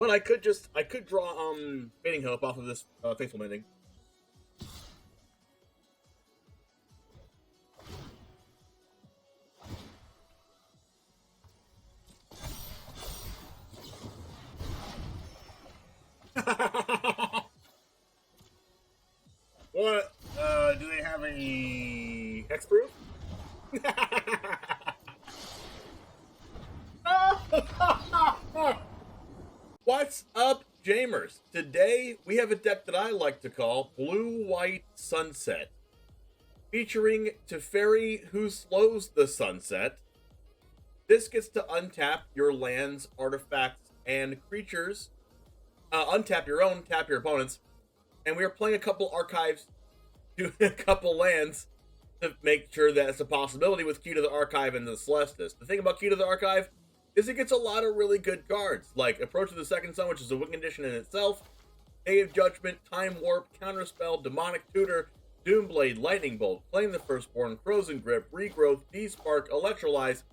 But I could draw Fading Hope off of this Faithful Mending. What? Do they have any hexproof? What's up, Jamers? Today we have a deck that I like to call Blue-White Sunset, featuring Teferi, who slows the sunset. This gets to untap your lands, artifacts, and creatures. Untap your own, tap your opponents. And we are playing a couple archives to a couple lands to make sure that it's a possibility with Key to the Archive and the Celestus. The thing about Key to the Archive is it gets a lot of really good cards, like Approach of the Second Sun, which is a win condition in itself, Day of Judgment, Time Warp, Counterspell, Demonic Tutor, Doomblade, Lightning Bolt, Claim the Firstborn, Frozen Grip, Regrowth, Despark, Electrolyze,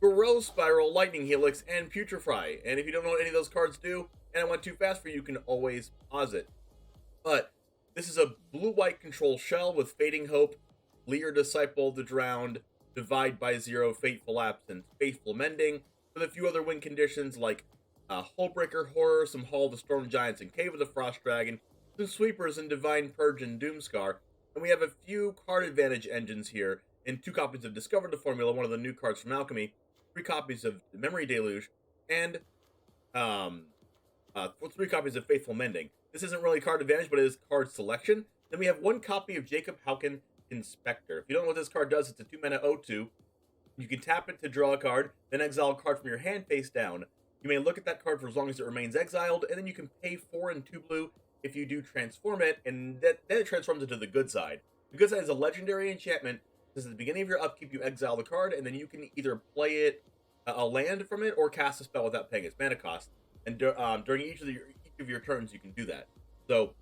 Growth Spiral, Lightning Helix, and Putrefy. And if you don't know what any of those cards do, and I went too fast for you, you can always pause it. But this is a blue-white control shell with Fading Hope, Lier, Disciple of the Drowned, Divide by Zero, Fateful Absence, Faithful Mending, with a few other win conditions like Hullbreaker Horror, some Hall of the Storm Giants and Cave of the Frost Dragon, some sweepers in Divine Purge and Doomskar, and we have a few card advantage engines here, and 2 copies of Discover the Formula, one of the new cards from Alchemy, 3 copies of Memory Deluge, and 3 copies of Faithful Mending. This isn't really card advantage, but it is card selection. Then we have 1 copy of Jacob Hauken Inspector. If you don't know what this card does, it's a 2-mana 0/2. You can tap it to draw a card, then exile a card from your hand face down. You may look at that card for as long as it remains exiled, and then you can pay 4 and 2 blue if you do transform it, and then it transforms into the good side. The good side is a legendary enchantment. This is the beginning of your upkeep, you exile the card, and then you can either play it, a land from it, or cast a spell without paying its mana cost. And during each of your turns, you can do that. So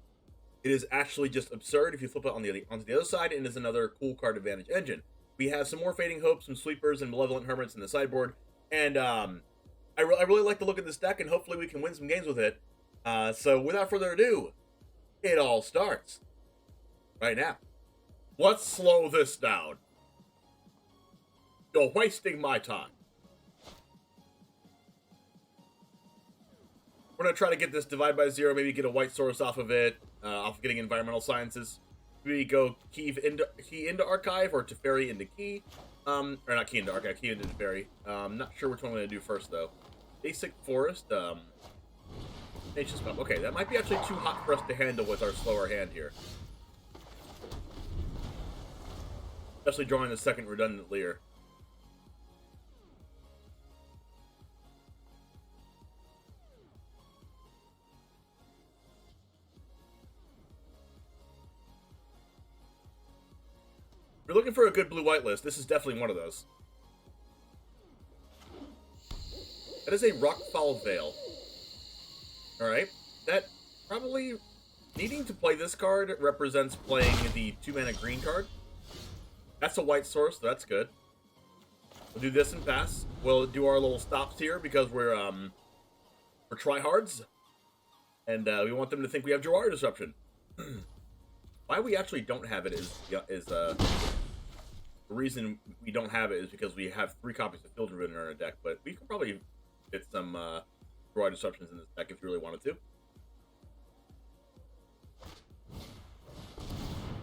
it is actually just absurd if you flip it onto the other side, and is another cool card advantage engine. We have some more Fading Hope, some Sweepers, and Malevolent Hermits in the sideboard. And I really like the look of this deck, and hopefully we can win some games with it. So without further ado, it all starts right now. Let's slow this down. You're wasting my time. We're going to try to get this Divide by Zero, maybe get a white source off of it, off of getting Environmental Sciences. We go key into Archive, or Teferi into Key. Or not Key into Archive, Key into Teferi. Not sure which one I'm going to do first, though. Basic Forest, Nature's Pump. Okay, that might be actually too hot for us to handle with our slower hand here. Especially drawing the second redundant Lier. If you're looking for a good blue-white list, this is definitely one of those. That is a Rockfall Veil. Alright. That probably needing to play this card represents playing the 2-mana green card. That's a white source, so that's good. We'll do this and pass. We'll do our little stops here because we're tryhards. And we want them to think we have Jawari Disruption. Why we actually don't have it is the reason we don't have it is because we have 3 copies of Field Ribbon in our deck, but we could probably fit some Jawari Disruptions in this deck if you really wanted to.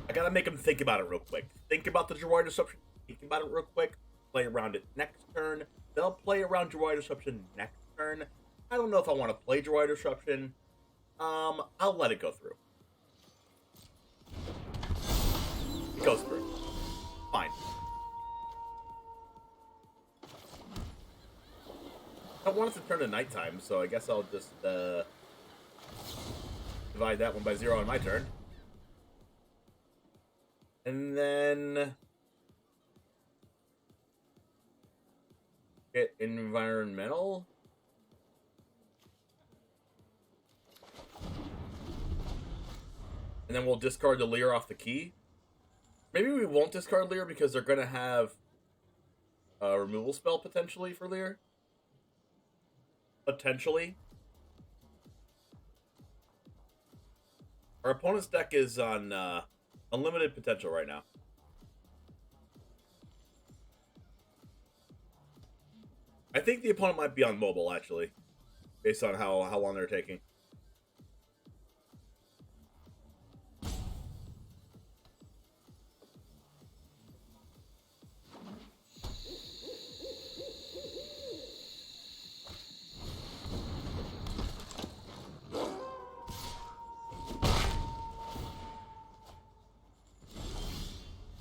I gotta make them think about it real quick. Think about the Jawari Disruption, think about it real quick, play around it next turn. They'll play around Jawari Disruption next turn. I don't know if I want to play Jawari Disruption. I'll let it go through. It goes through. Fine. I don't want it to turn to nighttime, so I guess I'll just divide that one by 0 on my turn. And then get environmental. And then we'll discard the Lier off the key. Maybe we won't discard Lier because they're going to have a removal spell potentially for Lier. Potentially. Our opponent's deck is on unlimited potential right now. I think the opponent might be on mobile, actually, based on how long they're taking.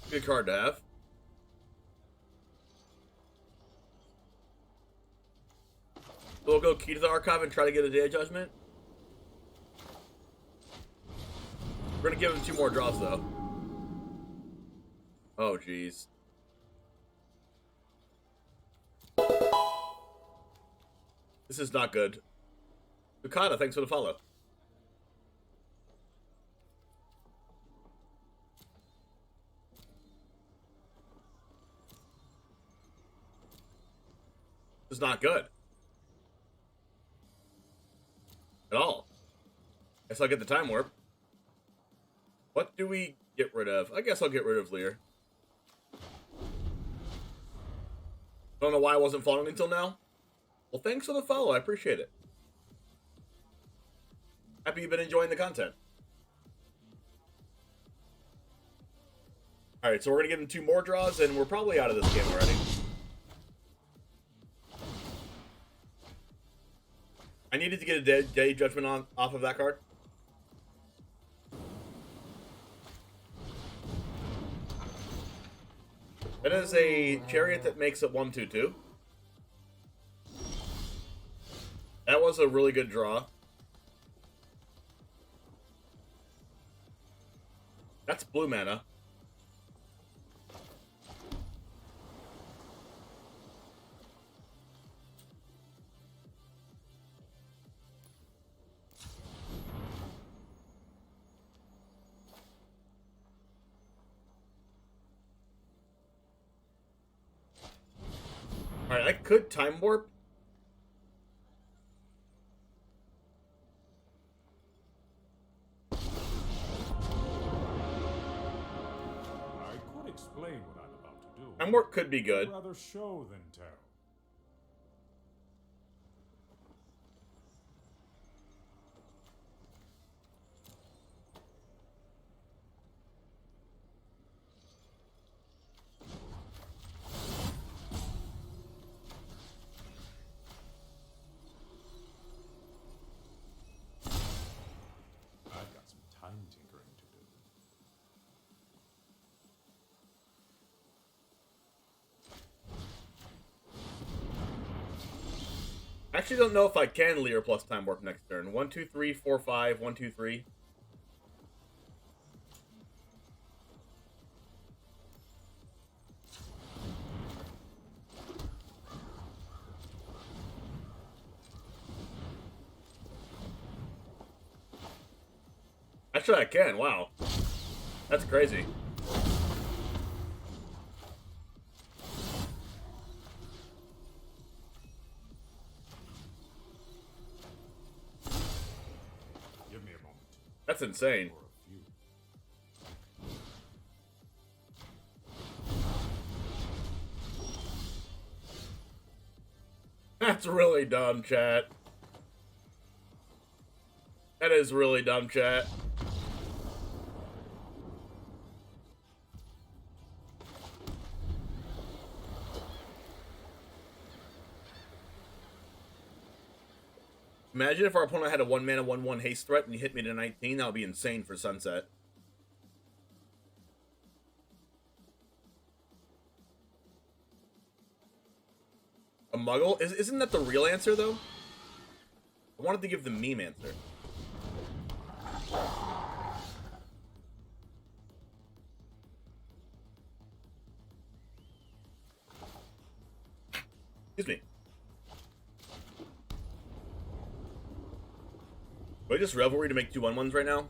Good card to have. So we'll go key to the archive and try to get a Day of Judgment. We're gonna give him 2 more draws, though. Oh, jeez. This is not good. Ukata, thanks for the follow. This is not good. At all. Guess I'll get the Time Warp. What do we get rid of? I guess I'll get rid of Lier. Don't know why I wasn't following until now. Well, thanks for the follow. I appreciate it. Happy you've been enjoying the content. Alright, so we're going to give him 2 more draws, and we're probably out of this game already. I needed to get a day judgment off of that card. That is a chariot that makes it 1/2/2. That was a really good draw. That's blue mana. Alright, I could Time Warp. I could explain what I'm about to do. Time Warp could be good. I'd rather show than tell. I've got some time tinkering to do. I actually don't know if I can Lier plus Time Warp next turn. 1, 2, 3, 4, 5, 1, 2, 3. Actually, I can. Wow. That's crazy. Give me a moment. That's insane. For a few. That's really dumb, chat. That is really dumb, chat. Imagine if our opponent had a 1-mana 1/1 haste threat and he hit me to 19. That would be insane for Sunset. A Muggle? Isn't that the real answer, though? I wanted to give the meme answer. Excuse me. Do I just Revelry to make 2 1/1s right now?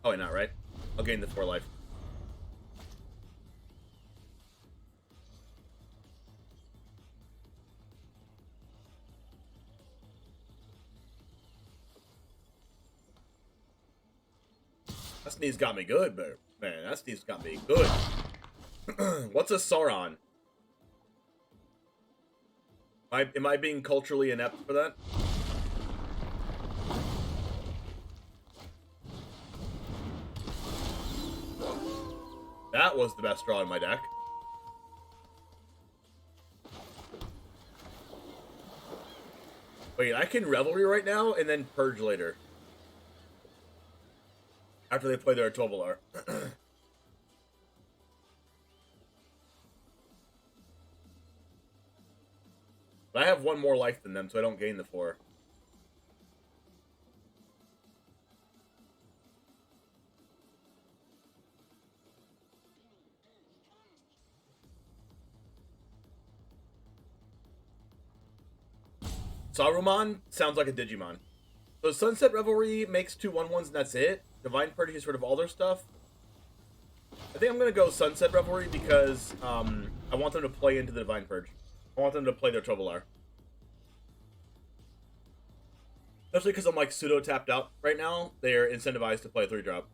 Oh, wait, not right. I'll gain the 4 life. That sneeze got me good, but man, that sneeze got me good. What's a Sauron? Am I being culturally inept for that? That was the best draw in my deck. Wait, I can Revelry right now and then Purge later. After they play their Tovolar. But I have one more life than them, so I don't gain the 4. Saruman sounds like a Digimon. So Sunset Revelry makes 2 1/1s and that's it. Divine Purge gets rid of all their stuff. I think I'm gonna go Sunset Revelry because I want them to play into the Divine Purge. I want them to play their Tovolar. Especially because I'm like pseudo tapped out right now. They're incentivized to play a 3-drop.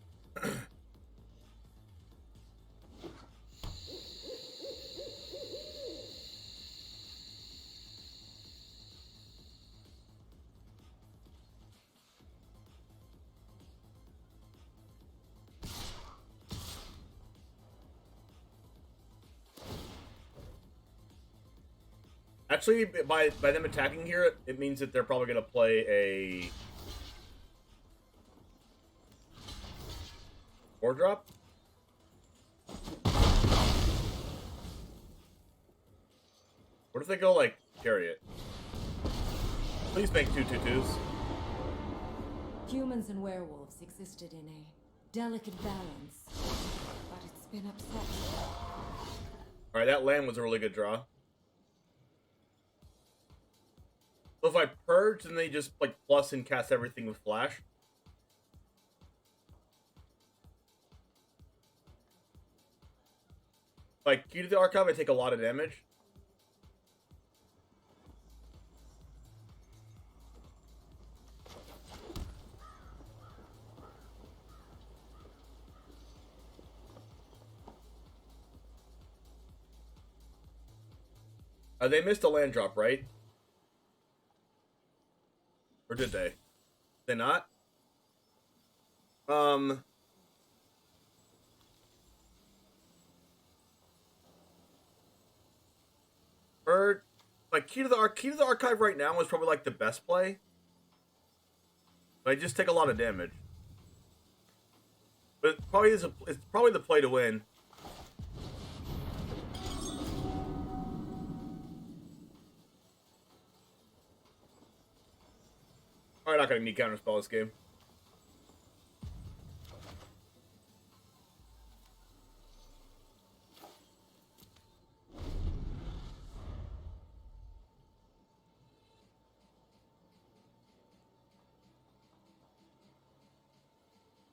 Actually, by them attacking here, it means that they're probably going to play a 4-drop. What if they go, like, Chariot? Please make 2 2/2s. Humans and werewolves existed in a delicate balance, but it's been upset. Alright, that land was a really good draw. So if I Purge, then they just, like, plus and cast everything with Flash. Like, key to the Archive, I take a lot of damage. They missed a land drop, right? Or did they? Did they not? Or like key to the Archive right now is probably like the best play. But I just take a lot of damage. But it probably it's probably the play to win. Probably not gonna need counterspell this game.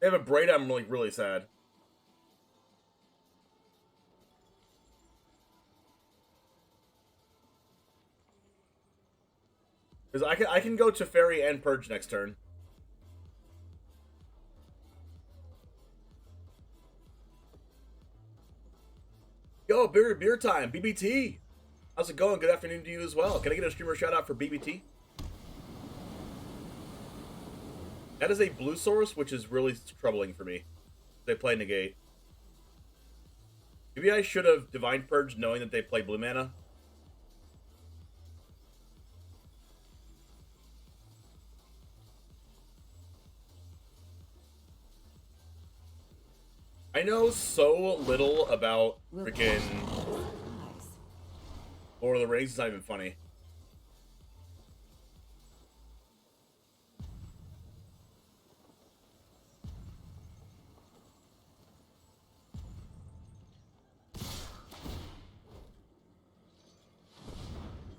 They have a Braid, I'm really sad. Because I can go Teferi and Purge next turn. Yo, beer time, BBT. How's it going? Good afternoon to you as well. Can I get a streamer shout out for BBT? That is a blue source, which is really troubling for me. They play Negate. Maybe I should have Divine Purge knowing that they play blue mana. I know so little about freaking Lord of the Rings, it's not even funny.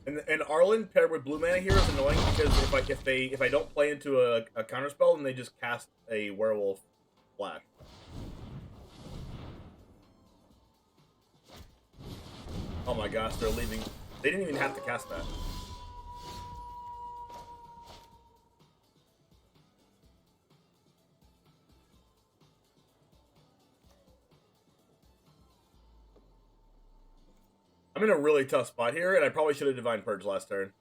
And Arlen paired with blue mana here is annoying because if I don't play into a counterspell, then they just cast a werewolf flash. Oh my gosh, they're leaving. They didn't even have to cast that. I'm in a really tough spot here, and I probably should have Divine Purge last turn.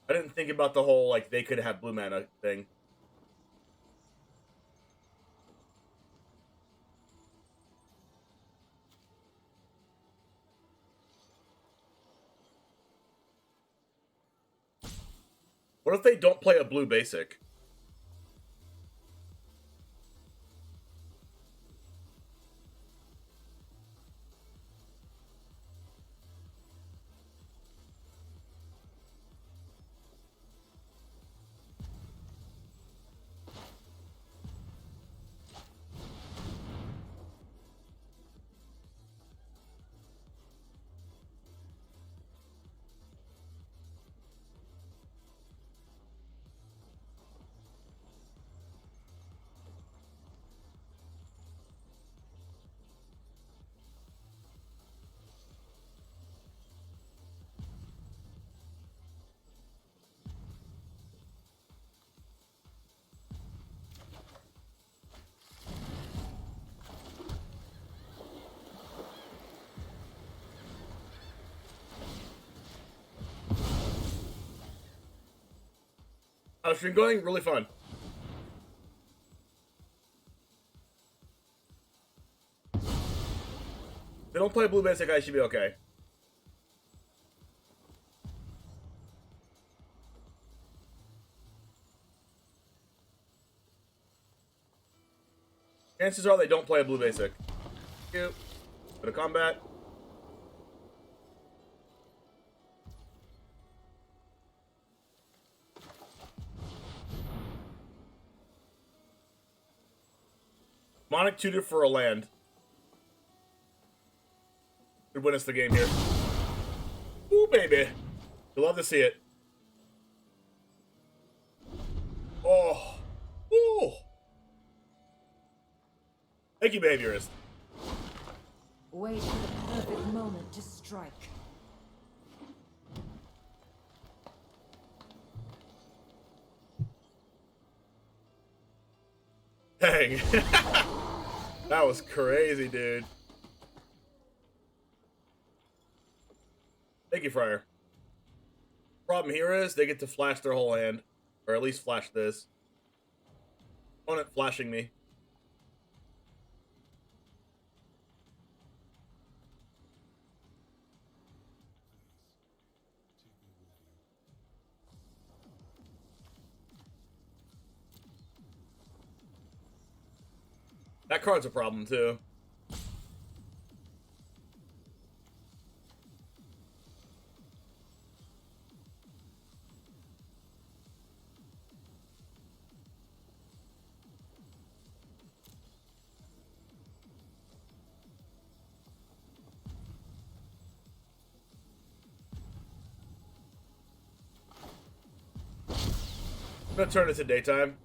I didn't think about the whole, like, they could have blue mana thing. What if they don't play a blue basic? It's been going really fun. If they don't play blue basic, I should be okay. Chances are they don't play a blue basic. Go to combat. Monic tutor for a land. Could win us the game here. Ooh, baby. You'll love to see it. Oh. Ooh. Thank you, behaviorist. Wait for the perfect moment to strike. Dang. That was crazy, dude. Thank you, Friar. Problem here is they get to flash their whole hand. Or at least flash this. Opponent flashing me. That card's a problem, too. I'm gonna turn it to daytime.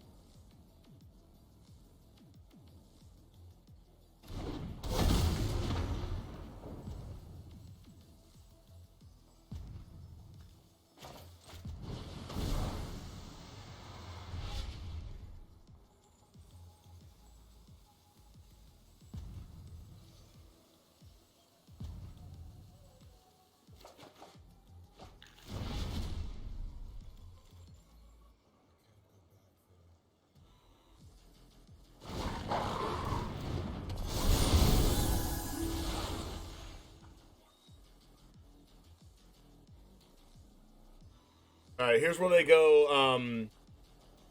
Alright, here's where they go,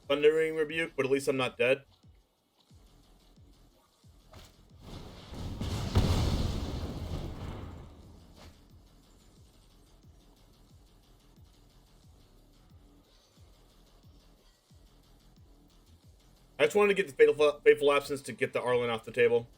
Thundering Rebuke, but at least I'm not dead. I just wanted to get the Faithful Absence to get the Arlen off the table.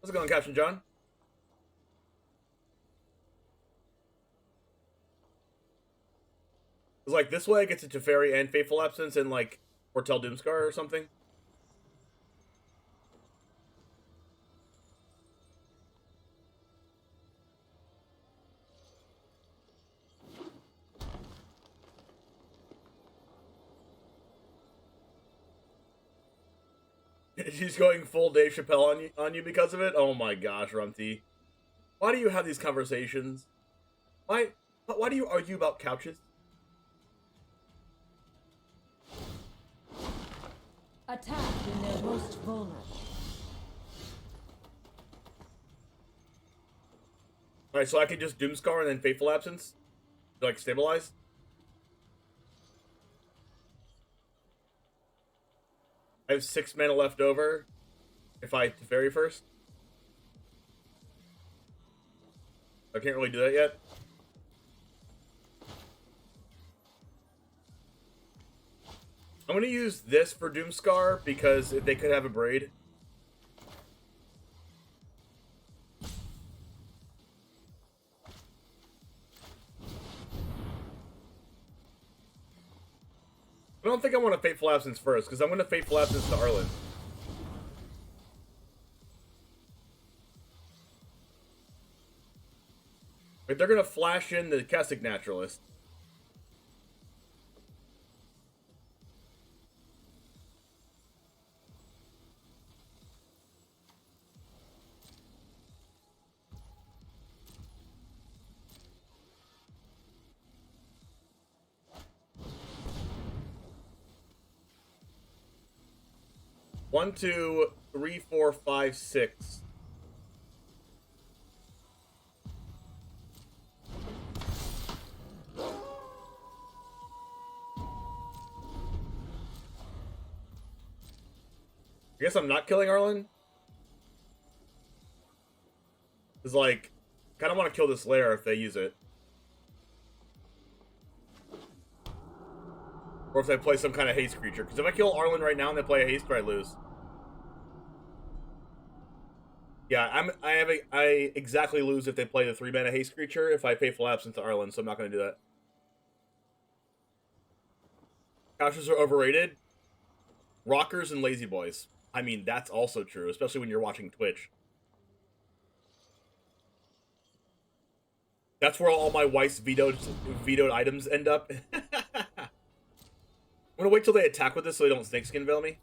How's it going, Captain John? It's like this way I get to Teferi and Faithful Absence and like Foretell Doomskar or something. She's going full Dave Chappelle on you because of it? Oh my gosh, Rumty. Why do you have these conversations? Why do you argue about couches? Attack when they're most vulnerable. Alright, so I can just Doomskar and then Faithful Absence? To, like, stabilize? I have 6 mana left over if I Teferi first. I can't really do that yet. I'm going to use this for Doomskar because if they could have a Braid. I don't think I want a Fateful Absence first, because I'm going to Fateful Absence to Arlen. If they're going to flash in the Kessig Naturalist. One, two, three, four, five, six. I guess I'm not killing Arlen. It's like, kind of want to kill this Lier if they use it. Or if they play some kind of haste creature. Because if I kill Arlen right now and they play a haste, I lose. Yeah, I exactly lose if they play the 3-mana haste creature if I Faithful Absence to Arlen, so I'm not going to do that. Couches are overrated. Rockers and lazy boys. I mean, that's also true, especially when you're watching Twitch. That's where all my wife's vetoed items end up. I'm gonna wait till they attack with this so they don't snakeskin veil me.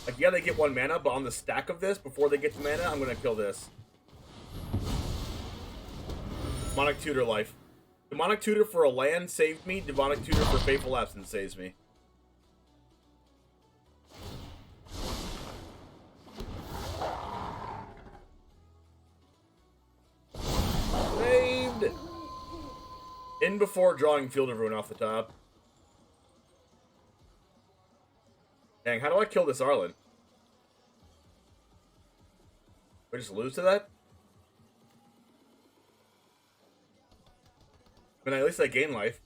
Like, yeah, they get 1 mana, but on the stack of this, before they get to mana, I'm gonna kill this. Demonic Tutor life. Demonic Tutor for a land saved me. Demonic Tutor for Faithful Absence saves me. Saved! In before drawing Field of Ruin off the top. Dang, how do I kill this Arlen? We just lose to that? I mean, at least I gain life.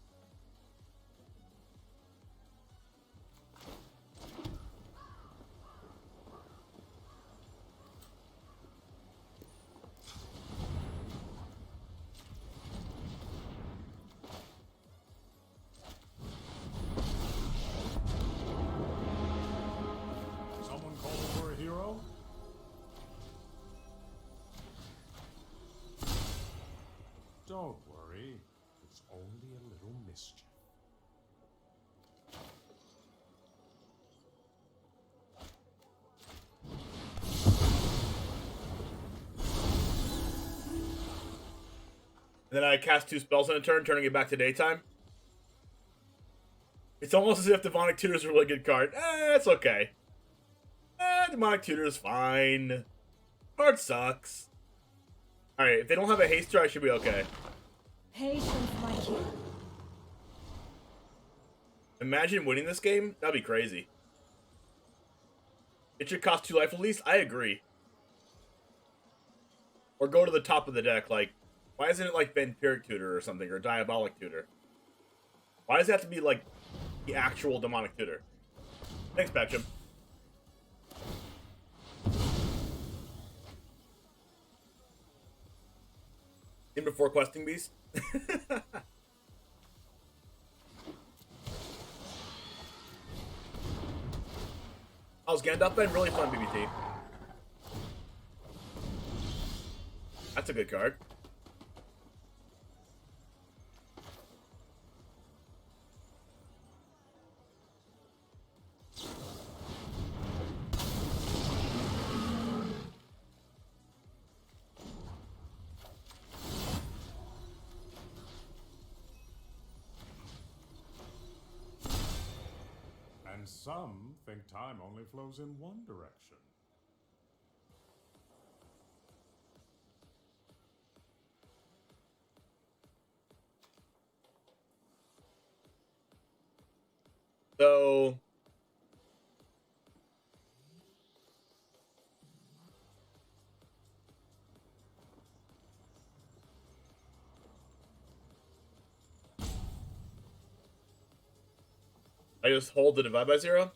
Someone call for a hero? Don't worry, it's only a little mischief. And then I cast 2 spells in a turn, turning it back to daytime. It's almost as if Demonic Tutor is a really good card. It's okay. Demonic Tutor is fine. Card sucks. Alright, if they don't have a haster, I should be okay. Patience, my king. Imagine winning this game? That'd be crazy. It should cost 2 life at least? I agree. Or go to the top of the deck, like, why isn't it like Vampiric Tutor or something, or Diabolic Tutor? Why does it have to be, like, the actual Demonic Tutor? Thanks, Patchum. In before Questing Beast? How's Gandalf been? Really fun, BBT. That's a good card. And some think time only flows in one direction. So I just hold the divide by 0.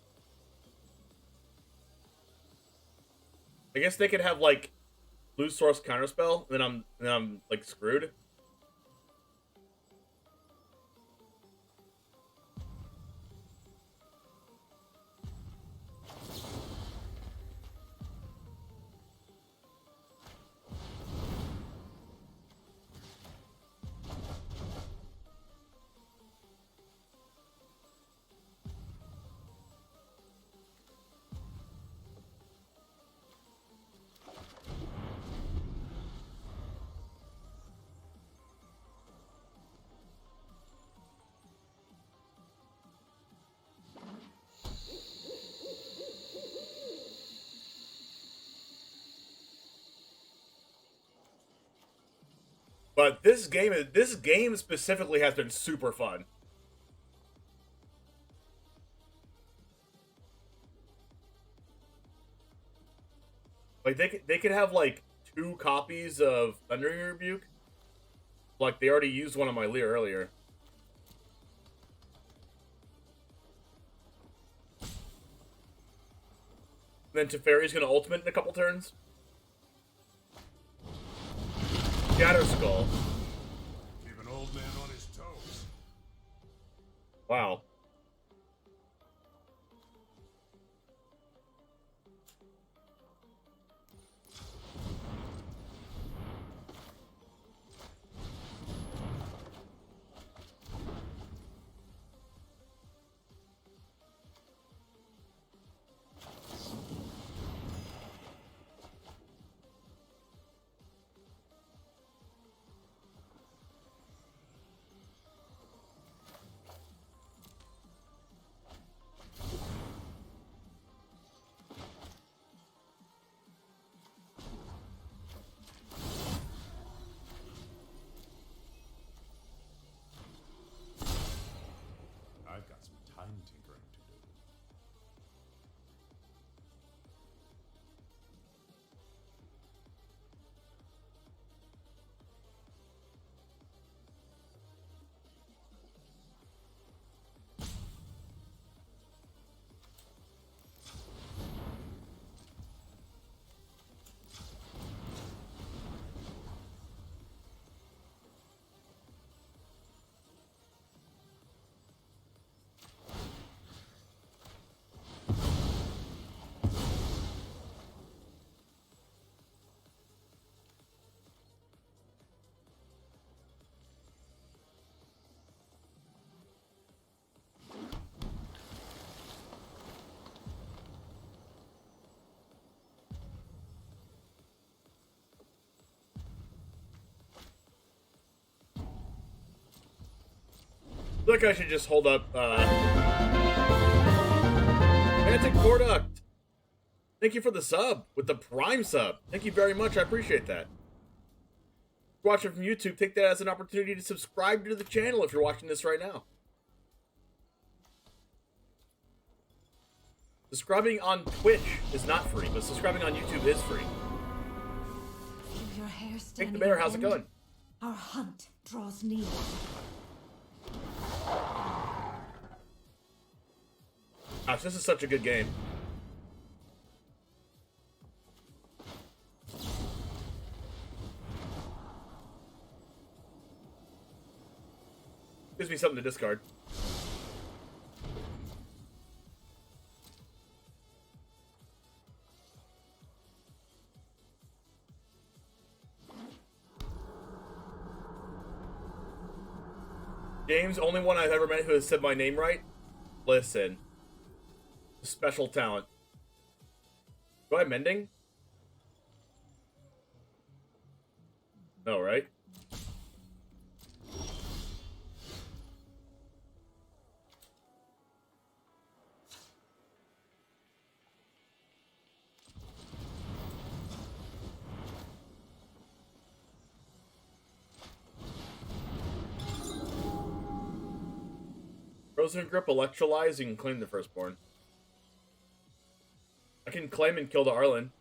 I guess they could have like blue source counterspell, and then I'm like screwed. But this game specifically has been super fun. Like they could have like 2 copies of Thundering Rebuke. Like they already used one on my Lier earlier. Then Teferi's gonna ultimate in a couple turns. Shatter Skull. Keep an old man on his toes. Wow. I've got some time tinkering to do. I feel like I should just hold up Mantic Corduct. Thank you for the sub with the Prime sub. Thank you very much. I appreciate that. If you're watching from YouTube, take that as an opportunity to subscribe to the channel if you're watching this right now. Subscribing on Twitch is not free, but subscribing on YouTube is free. Your hair Take the Bear, how's it going? Our hunt draws near. Gosh, this is such a good game. Gives me something to discard. James, only one I've ever met who has said my name right. Listen. Special talent. Do I have mending? No, right? Frozen Grip, Electrolyze, you can claim the Firstborn. I can claim and kill the Arlen.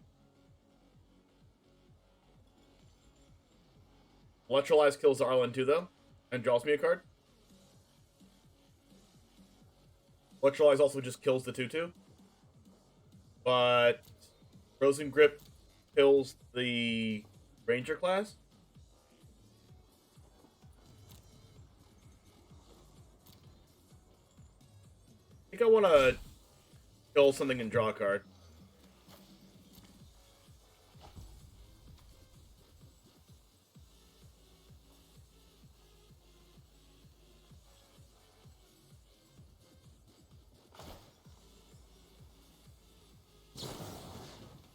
Electrolyze kills the Arlen too, though, and draws me a card. Electrolyze also just kills the 2/2. But Frozen Grip kills the Ranger class. I think I want to kill something and draw a card.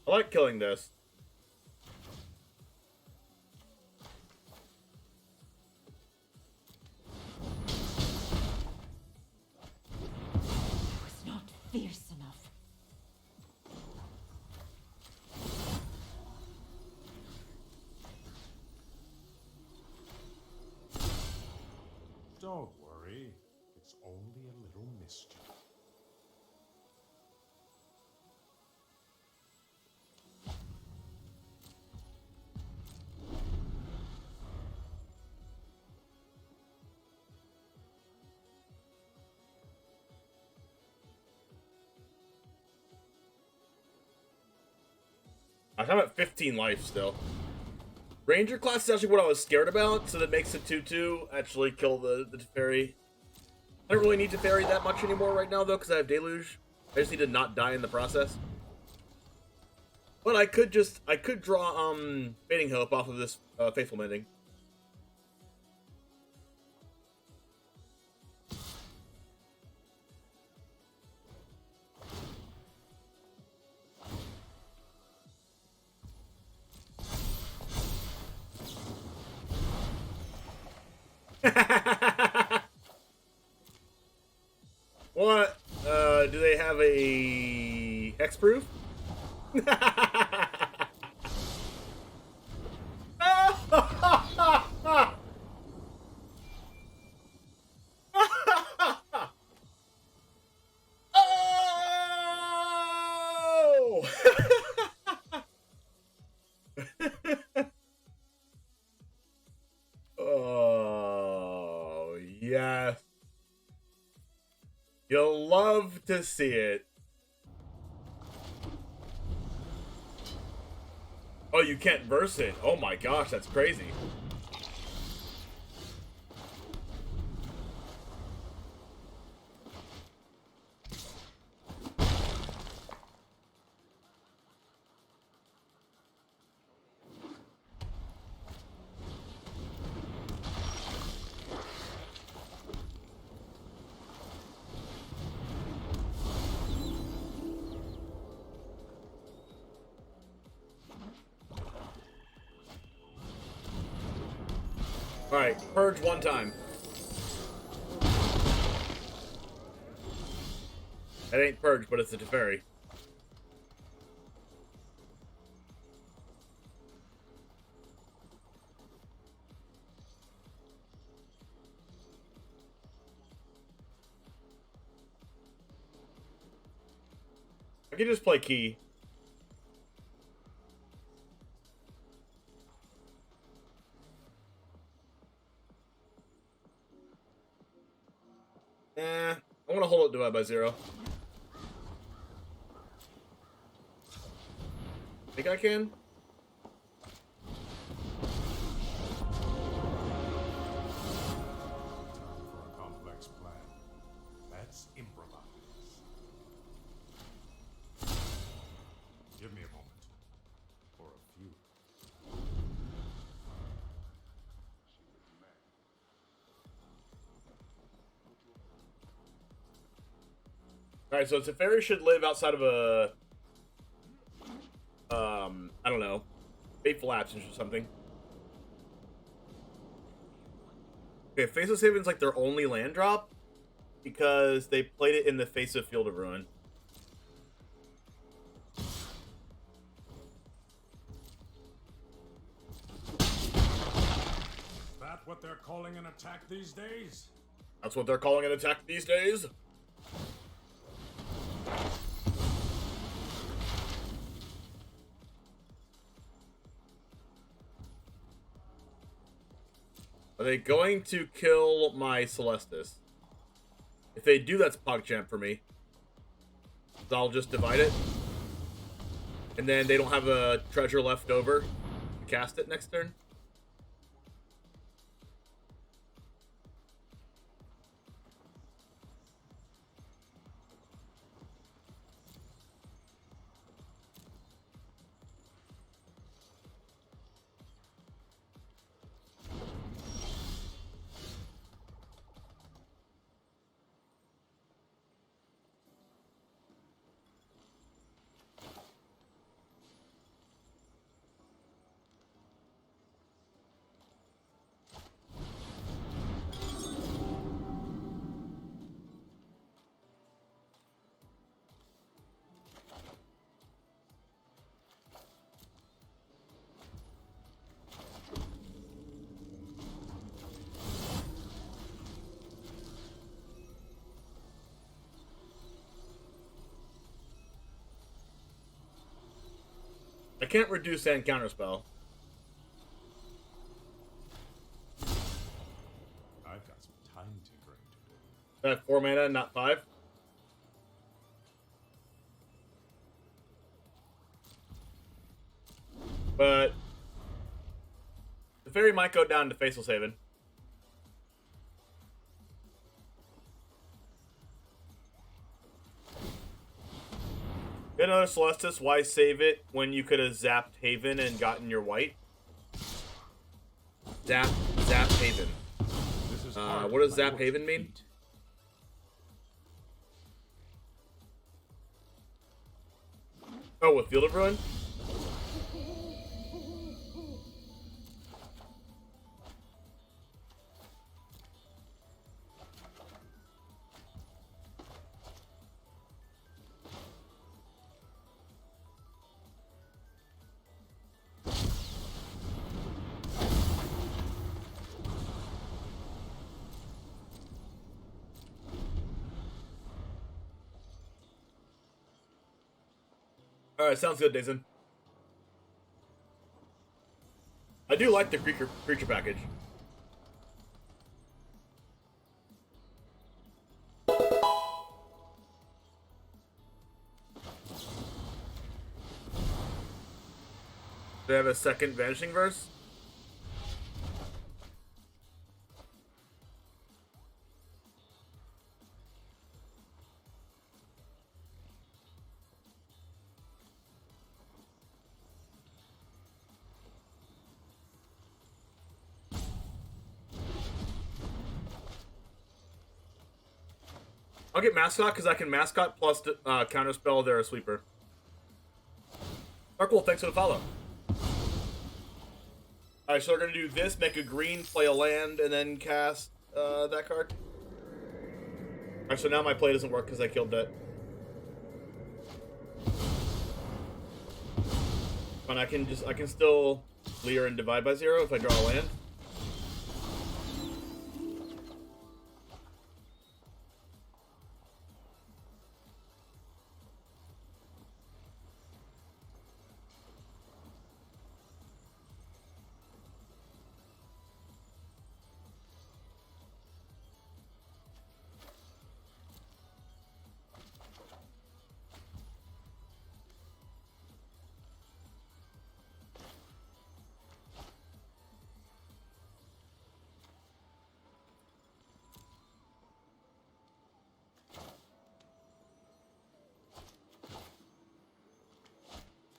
I like killing this. Was not fierce enough. Don't worry. It's only a little mischief. I'm at 15 life still. Ranger class is actually what I was scared about, so that makes it 2/2 actually kill the Teferi. I don't really need Teferi that much anymore right now, though, because I have Deluge. I just need to not die in the process. But I could draw Fading Hope off of this Faithful Mending. What? Do they have a hexproof? Oh! Oh, yes. You'll love to see it. Oh, you can't verse it. Oh my gosh, that's crazy. Alright, purge one time. That ain't purge, but it's a Teferi. I can just play key. I want to hold it divide by 0. Think I can? For a complex plan. Let's improvise. Give me a moment. For a few. Alright, so Teferi should live outside of a... I don't know. Fateful Absence or something. Okay, Face of Haven's like their only land drop because they played it in the face of Field of Ruin. Is that what they're calling an attack these days? That's what they're calling an attack these days. Are they going to kill my Celestus? If they do, that's PogChamp for me. So I'll just divide it. And then they don't have a treasure left over to cast it next turn. I can't reduce and counterspell. I've got some time tinkering to do. That 4 mana, not 5. But the fairy might go down to Faithful Haven. Get another Celestus. Why save it when you could have zapped Haven and gotten your white? Zap Haven. What does Zap Haven mean? Oh, with Field of Ruin? Alright, sounds good, Dazen. I do like the creature package. Do they have a second Vanishing Verse? I'll get Mascot because I can Mascot plus Counterspell their Sweeper. Darkwolf, thanks for the follow. Alright, so we're going to do this, make a green, play a land, and then cast that card. Alright, so now my play doesn't work because I killed that. But I can still Lier and divide by 0 if I draw a land.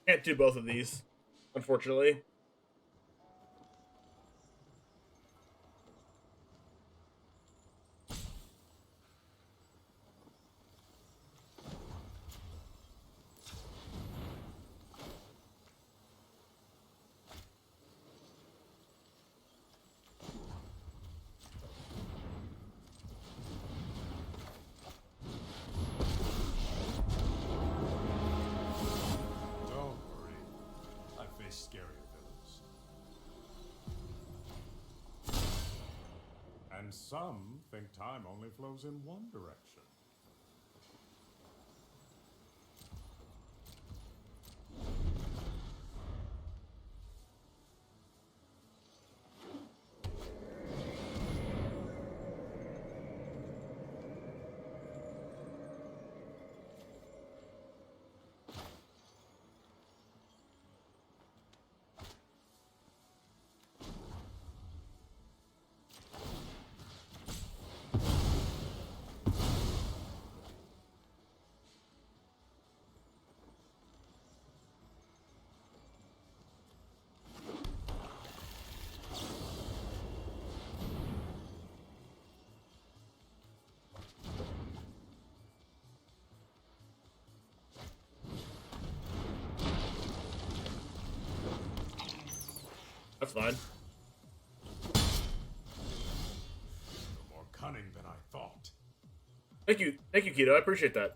Can't do both of these, unfortunately. And some think time only flows in one direction. That's fine. You're more cunning than I thought. Thank you, Keto. I appreciate that.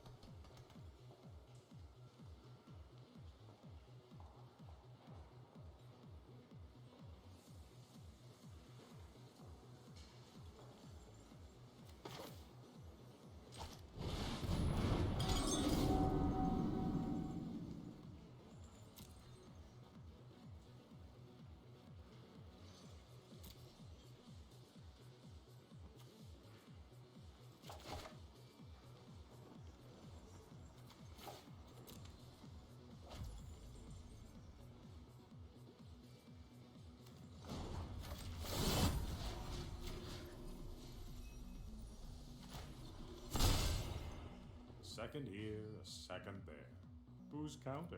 Second here, a second there. Who's counting?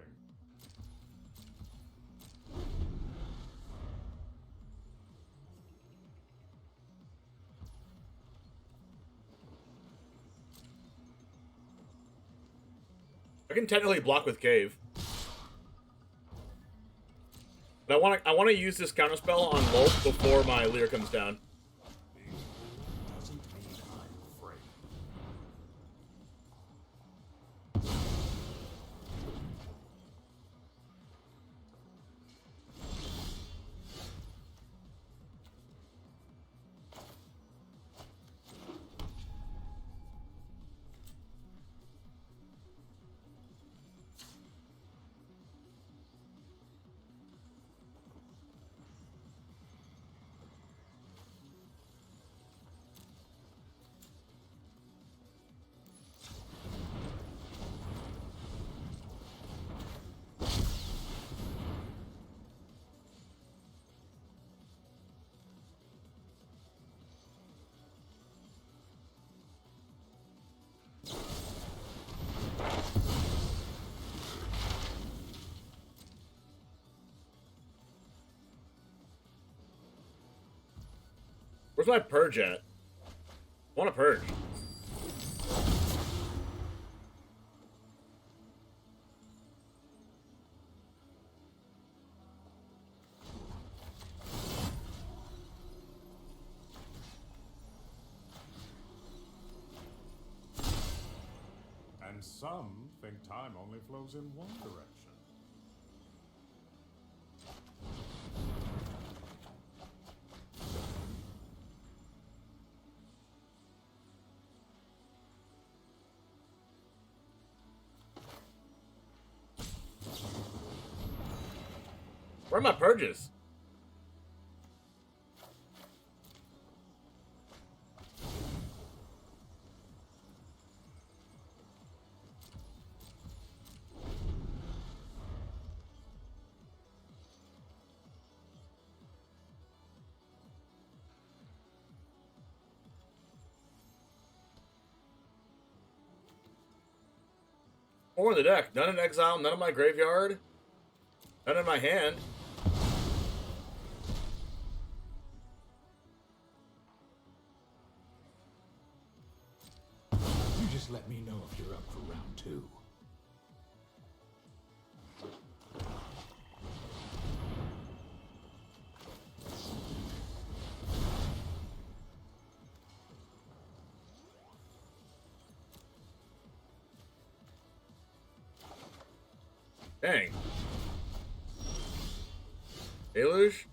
I can technically block with Cave. But I want to use this counterspell on Lolt before my Lier comes down. Doesn't mean I'm afraid. Where's my Purge at? I want a Purge. And some think time only flows in one direction. Where are my Purges? Four in the deck. None in exile, none in my graveyard, none in my hand. You just let me know if you're up for round two. Dang. Deluge?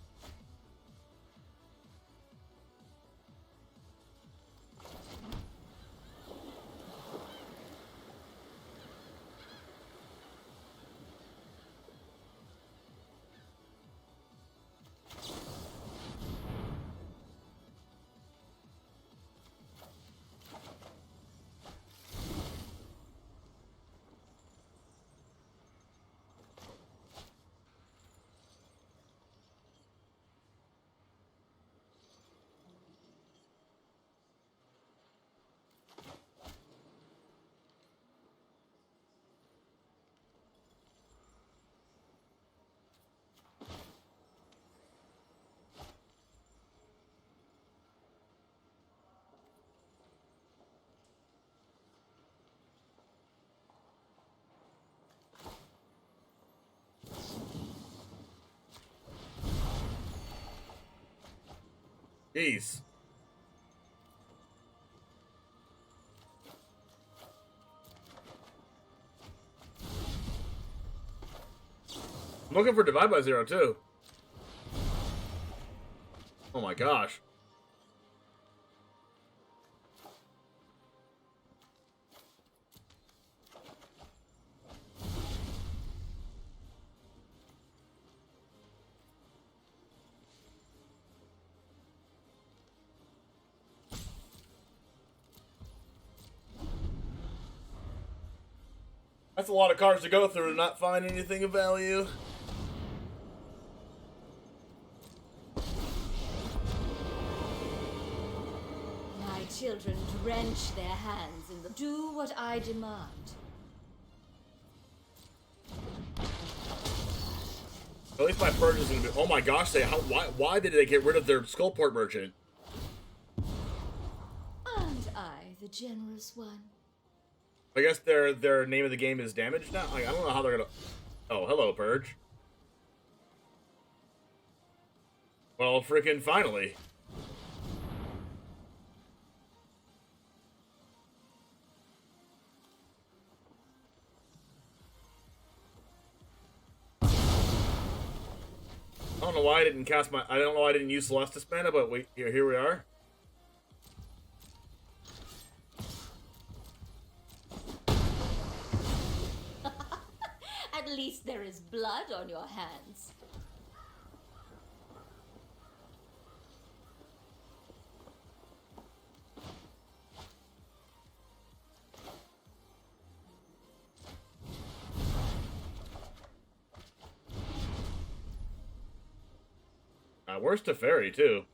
Jeez. I'm looking for Divide by Zero, too. Oh my gosh. That's a lot of cards to go through to not find anything of value. My children drench their hands in the... Do what I demand. At least my purge is gonna be. Oh my gosh! Why did they get rid of their Skullport merchant? And I, the generous one. I guess their name of the game is damaged now. Like, I don't know how they're gonna. Oh, hello, Purge. Well, freaking finally. I don't know why I didn't cast my. I don't know why I didn't use Celestus mana, but here we are. At least there is blood on your hands. Where's Teferi, too?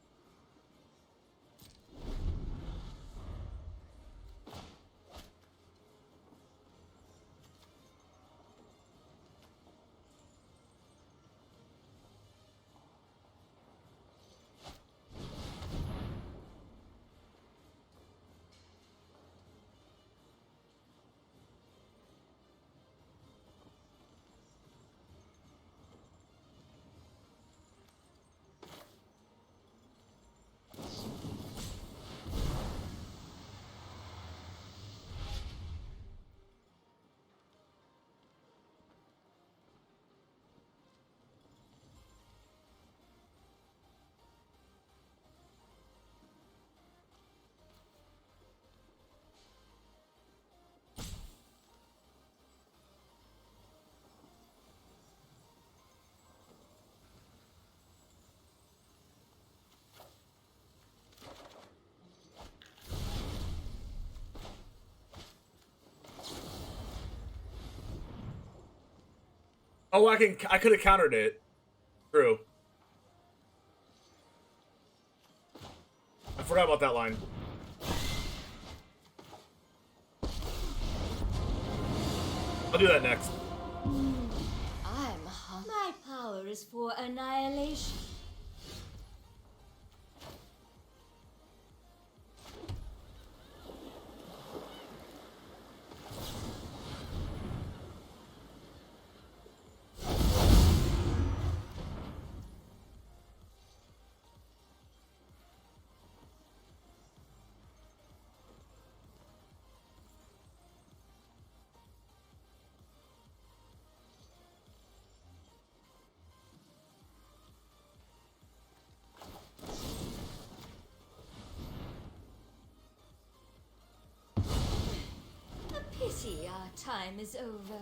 Oh, I could have countered it. True. I forgot about that line. I'll do that next. My power is for annihilation. Pity our time is over.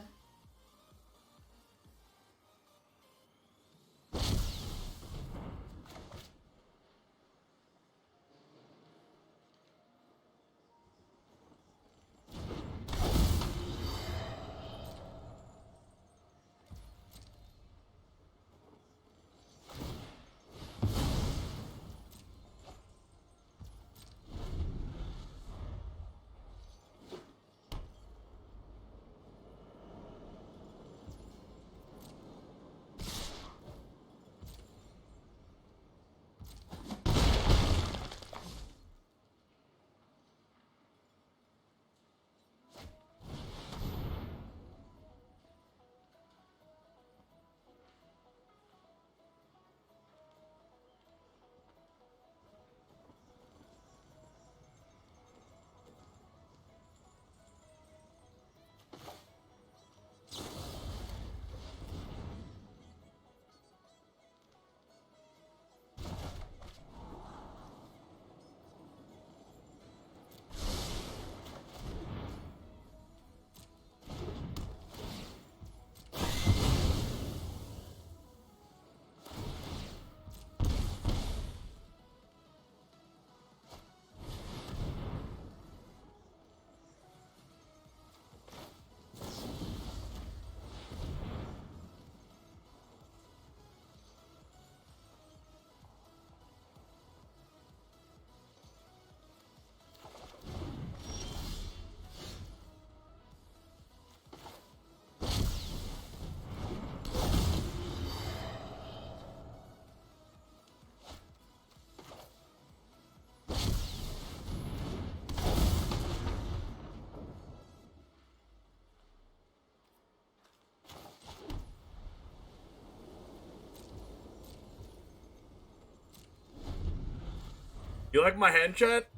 You like my hand, chat?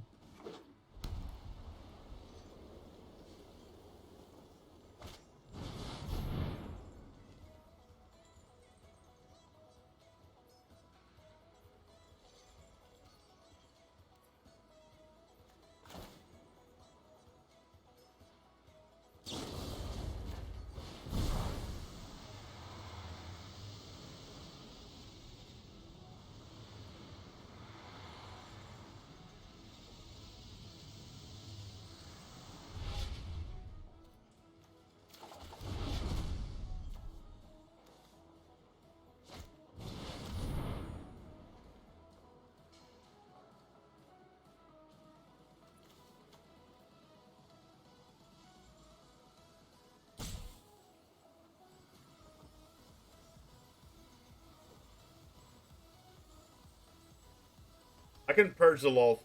I can purge the wolf.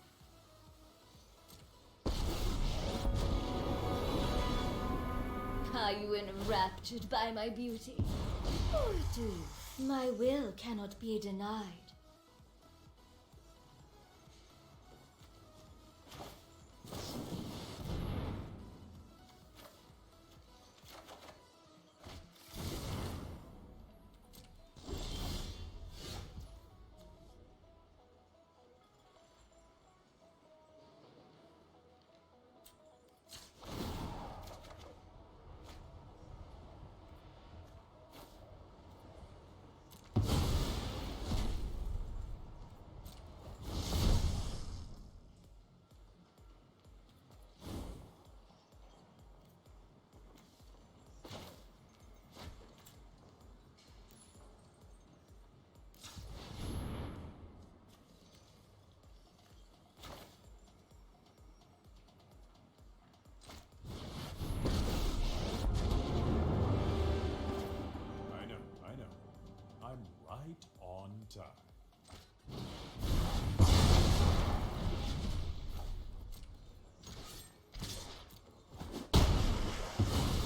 Are you enraptured by my beauty? Or do you? My will cannot be denied. I know. I'm right on time.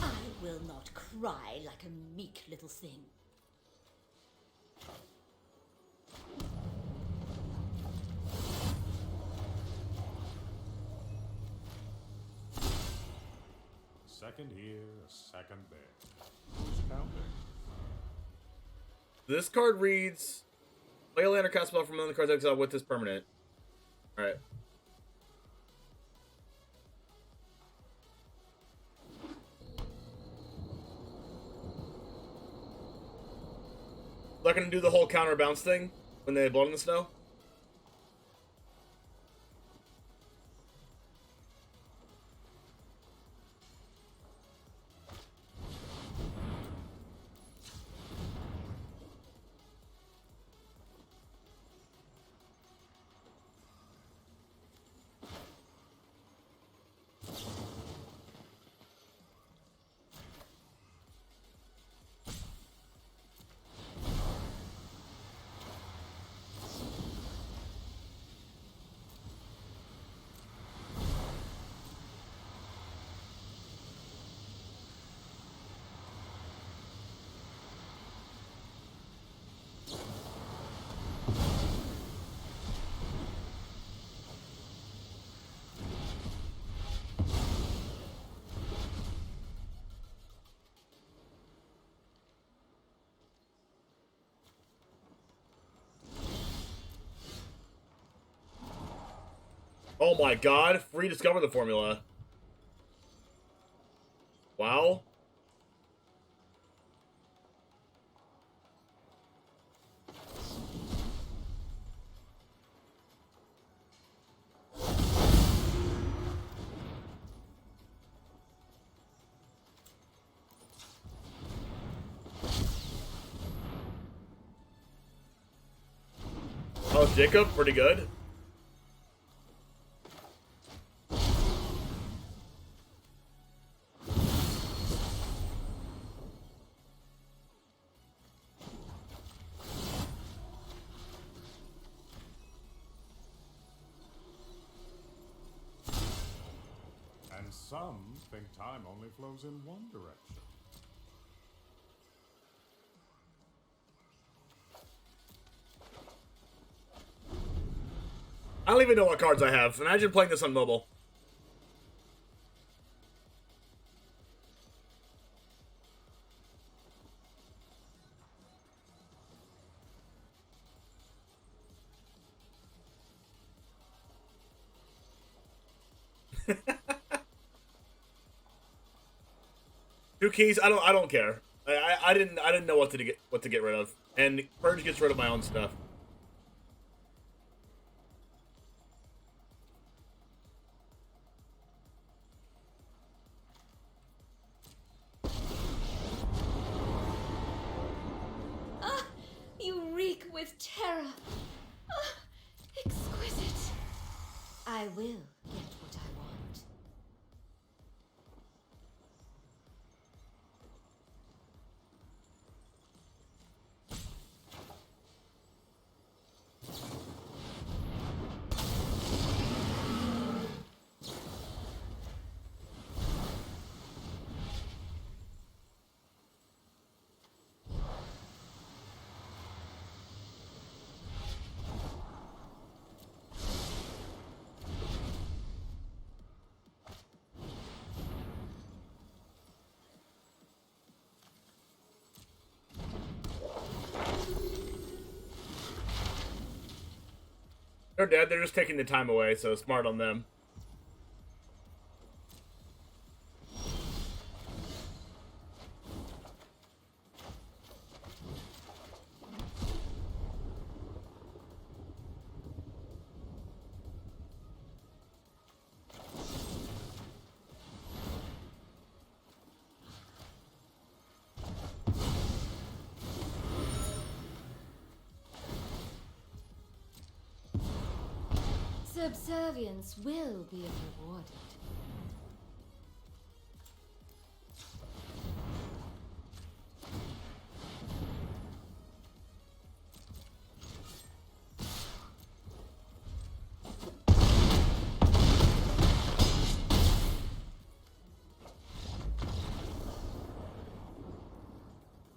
I will not cry like a meek little thing. Second here, a second there. Who's counting? This card reads, play a land or cast spell from one of the cards exiled with this permanent. Alright. They're gonna do the whole counter bounce thing when they blow in the snow. Oh my god, rediscover the formula. Wow. Oh, Jacob, pretty good. And some think time only flows in one direction. I don't even know what cards I have. Imagine playing this on mobile. Two keys. I don't care. I didn't know what to get rid of, and Purge gets rid of my own stuff. Ah, you reek with terror. Ah, exquisite. I will get what I want. They're dead. They're just taking the time away, so smart on them. Subservience will be rewarded.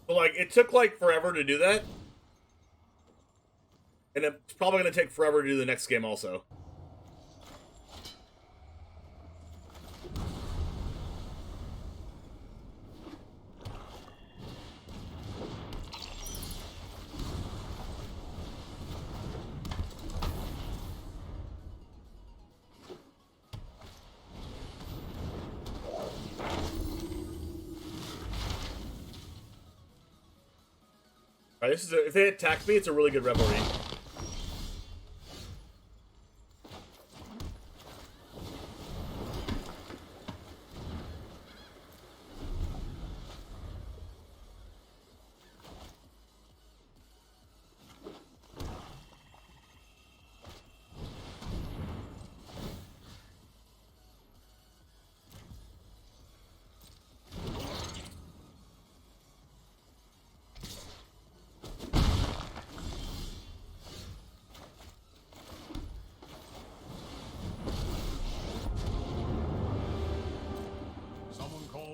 But like, it took like forever to do that, and it's probably gonna take forever to do the next game also. Alright, this is if they attack me, it's a really good revelry.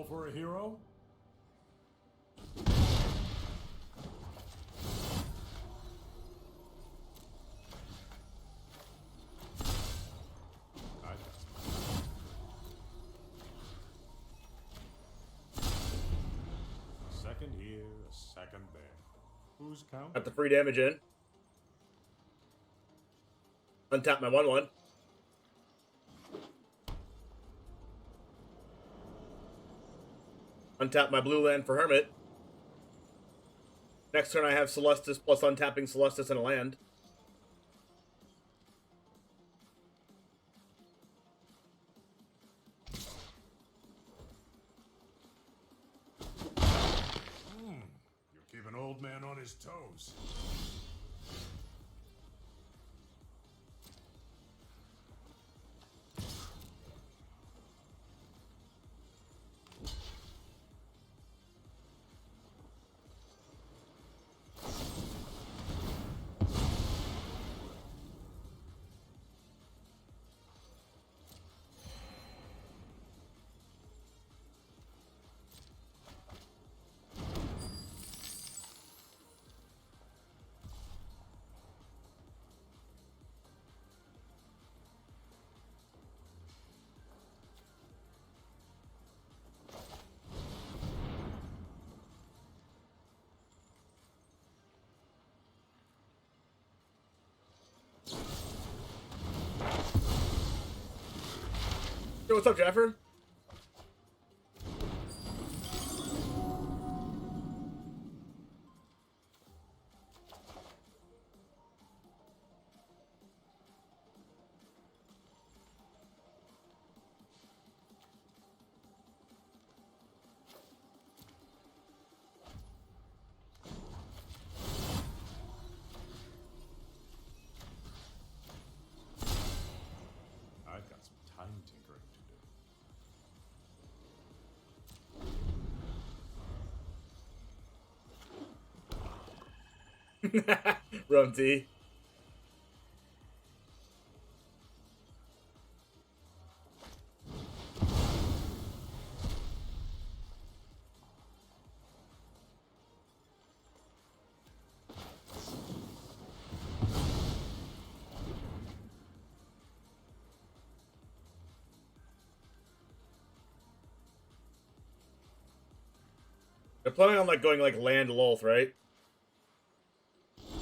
For a hero? Second here, a second there. Who's count? Got the free damage in. Untap my 1/1. Untap my blue land for Hermit. Next turn I have Celestus plus untapping Celestus and a land. You keep an old man on his toes. Yo, what's up, Jaffer? I've got some time tinkering to do. Rum tea. They're planning on like going like land Lolth, right?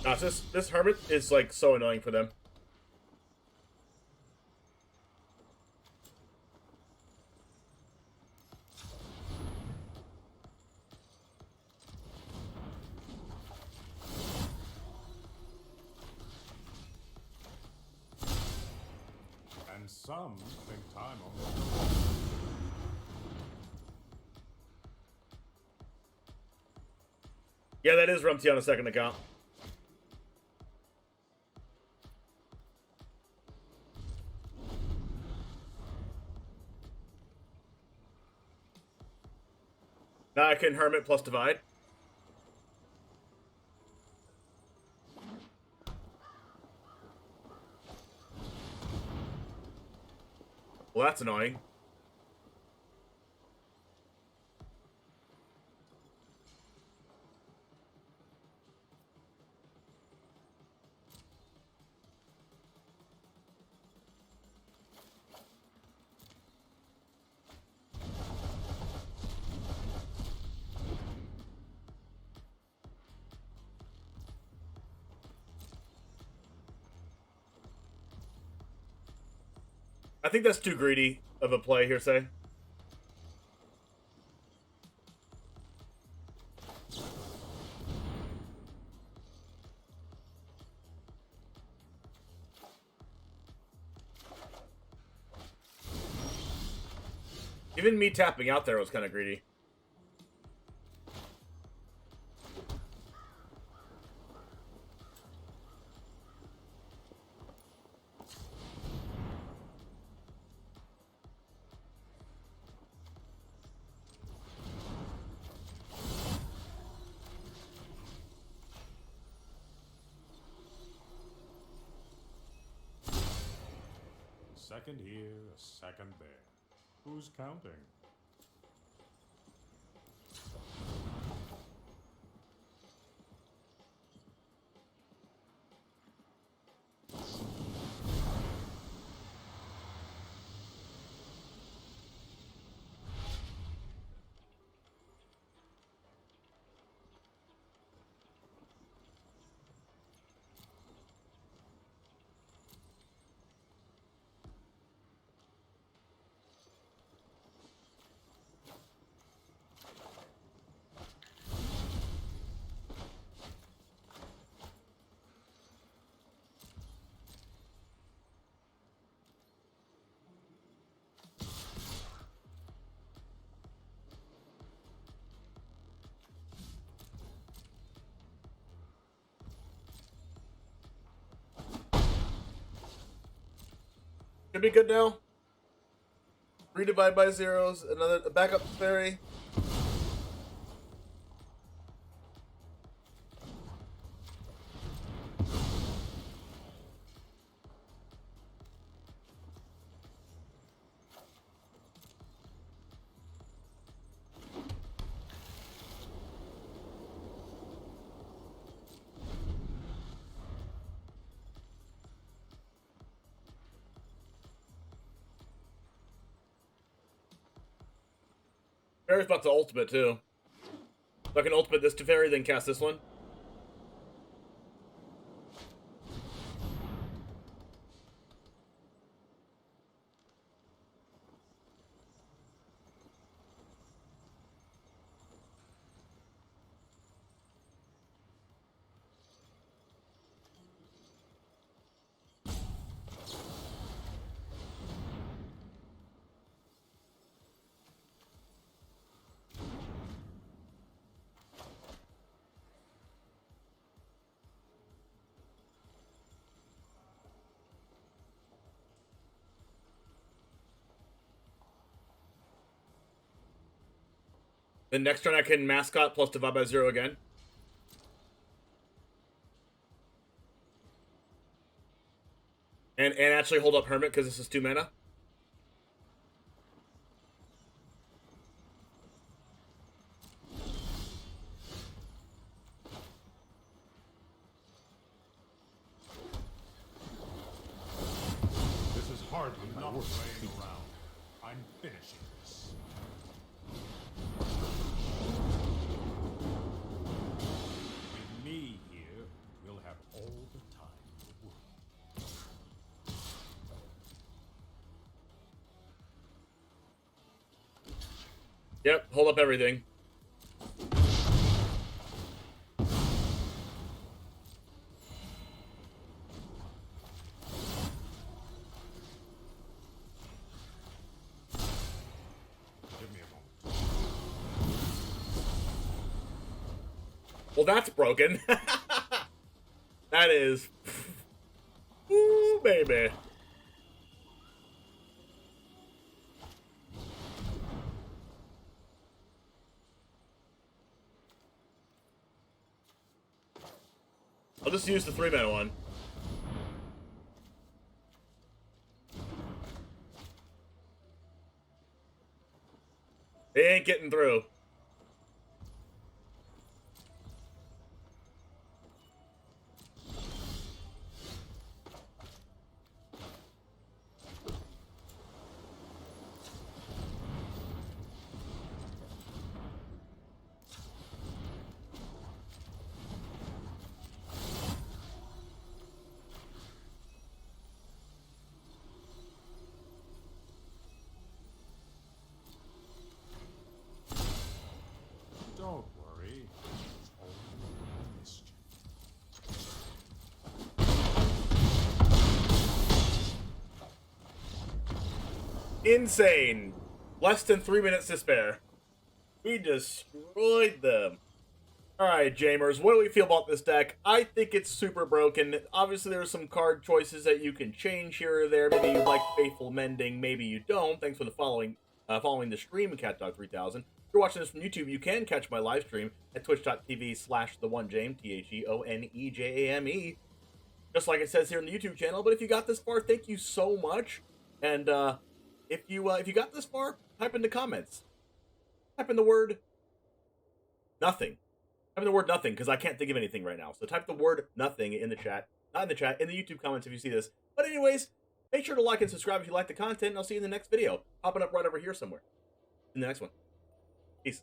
Gosh, this hermit is like so annoying for them. And some think time on Yeah, that is Rum tea on a second account. Now I can hermit plus divide. Well, that's annoying. I think that's too greedy of a play here, say. Even me tapping out there was kind of greedy. second here, a second there. Who's counting? Should be good now. Redivide by zeros. Another a backup Teferi. Teferi's about to ultimate too. So I can ultimate this Teferi, then cast this one. The next turn I can Mascot plus Divide by 0 again. And actually hold up Hermit because this is 2 mana. This is hardly my work. Playing around. I'm finishing this. With me here, we'll have all the time in the world. Yep, hold up everything. Give me a moment. Well, that's broken. That is... Ooh, baby. I'll just use the 3-mana one. They ain't getting through. Don't worry. It's only mischief. Insane. Less than 3 minutes to spare. We destroyed them. Alright, Jamers, what do we feel about this deck? I think it's super broken. Obviously, there's some card choices that you can change here or there. Maybe you like Faithful Mending, maybe you don't. Thanks for the following the stream, CatDog3000. If you're watching this from YouTube, you can catch my live stream at twitch.tv/the1jame, TheOnejame. Just like it says here on the YouTube channel. But if you got this far, thank you so much. And if you got this far, type in the comments. Type in the word nothing. Type in the word nothing, because I can't think of anything right now. So type the word nothing in the chat. Not in the chat, in the YouTube comments if you see this. But anyways, make sure to like and subscribe if you like the content, and I'll see you in the next video. Popping up right over here somewhere. In the next one. Peace.